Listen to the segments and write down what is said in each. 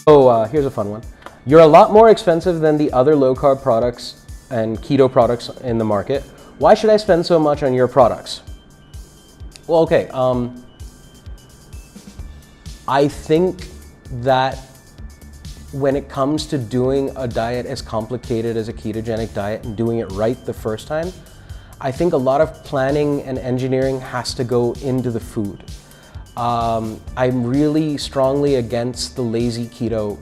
Here's a fun one. You're a lot more expensive than the other low-carb products and keto products in the market. Why should I spend so much on your products? Well, okay. I think that when it comes to doing a diet as complicated as a ketogenic diet and doing it right the first time, I think a lot of planning and engineering has to go into the food. I'm really strongly against the lazy keto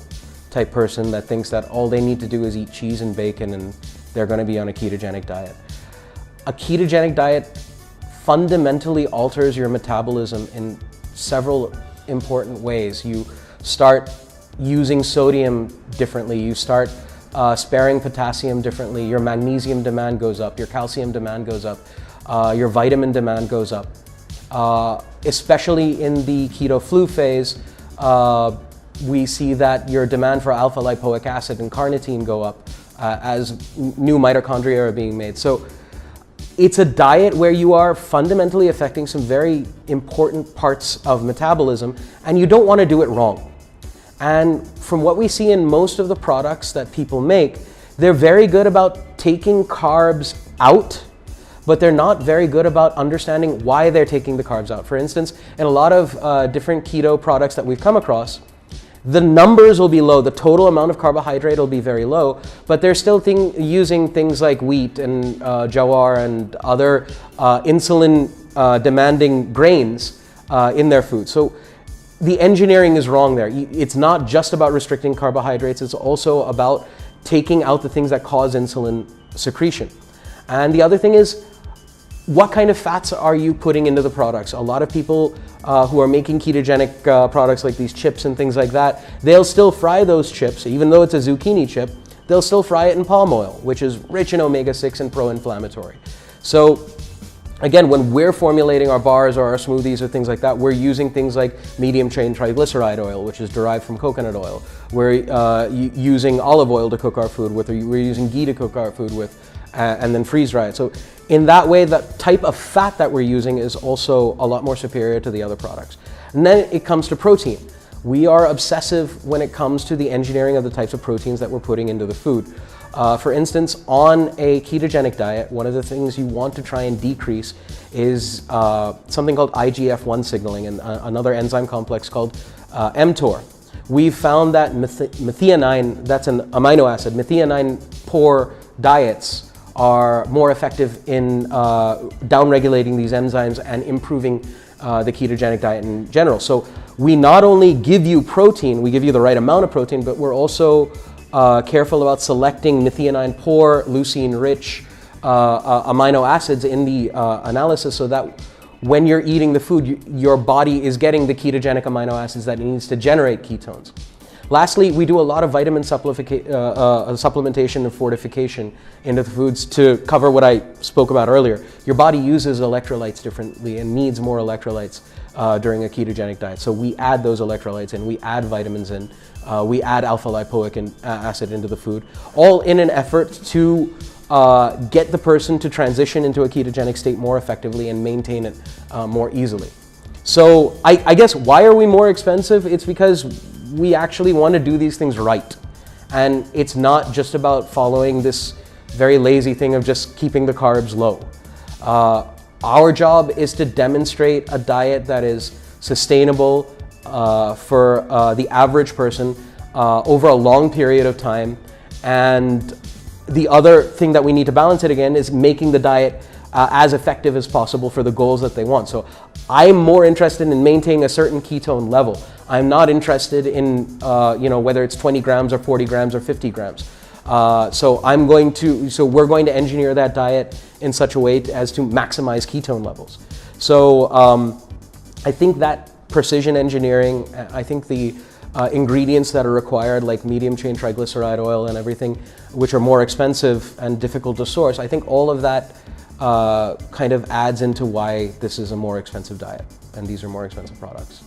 type person that thinks that all they need to do is eat cheese and bacon and they're going to be on a ketogenic diet. A ketogenic diet fundamentally alters your metabolism in several important ways. You start using sodium differently, you start sparing potassium differently, your magnesium demand goes up, your calcium demand goes up, your vitamin demand goes up. Especially in the keto flu phase, we see that your demand for alpha lipoic acid and carnitine go up as new mitochondria are being made. So it's a diet where you are fundamentally affecting some very important parts of metabolism, and you don't want to do it wrong. And from what we see in most of the products that people make, they're very good about taking carbs out, but they're not very good about understanding why they're taking the carbs out. For instance, in a lot of different keto products that we've come across, the numbers will be low, the total amount of carbohydrate will be very low, but they're still using things like wheat and jawar and other insulin demanding grains in their food. So the engineering is wrong there. It's not just about restricting carbohydrates, it's also about taking out the things that cause insulin secretion. And the other thing is, what kind of fats are you putting into the products? A lot of people who are making ketogenic products like these chips and things like that, they'll still fry those chips, even though it's a zucchini chip, they'll still fry it in palm oil, which is rich in omega-6 and pro-inflammatory. So again, when we're formulating our bars or our smoothies or things like that, we're using things like medium-chain triglyceride oil, which is derived from coconut oil. We're using olive oil to cook our food with, or we're using ghee to cook our food with, and then freeze dry it. So in that way, the type of fat that we're using is also a lot more superior to the other products. And then it comes to protein. We are obsessive when it comes to the engineering of the types of proteins that we're putting into the food. For instance, on a ketogenic diet, one of the things you want to try and decrease is something called IGF-1 signaling and another enzyme complex called mTOR. We've found that methionine, that's an amino acid, methionine poor diets are more effective in downregulating these enzymes and improving the ketogenic diet in general. So we not only give you protein, we give you the right amount of protein, but we're also careful about selecting methionine poor, leucine rich amino acids in the analysis so that when you're eating the food, your body is getting the ketogenic amino acids that it needs to generate ketones. Lastly, we do a lot of vitamin supplementation and fortification into the foods to cover what I spoke about earlier. Your body uses electrolytes differently and needs more electrolytes during a ketogenic diet. So we add those electrolytes in, we add vitamins in, we add alpha lipoic acid into the food, all in an effort to get the person to transition into a ketogenic state more effectively and maintain it more easily. So I guess why are we more expensive? It's because we actually want to do these things right. And it's not just about following this very lazy thing of just keeping the carbs low. Our job is to demonstrate a diet that is sustainable for the average person over a long period of time. And the other thing that we need to balance it again is making the diet as effective as possible for the goals that they want. So I'm more interested in maintaining a certain ketone level. I'm not interested in whether it's 20 grams or 40 grams or 50 grams. So we're going to engineer that diet in such a way as to maximize ketone levels. So I think that precision engineering, I think the ingredients that are required, like medium chain triglyceride oil and everything, which are more expensive and difficult to source, I think all of that kind of adds into why this is a more expensive diet and these are more expensive products.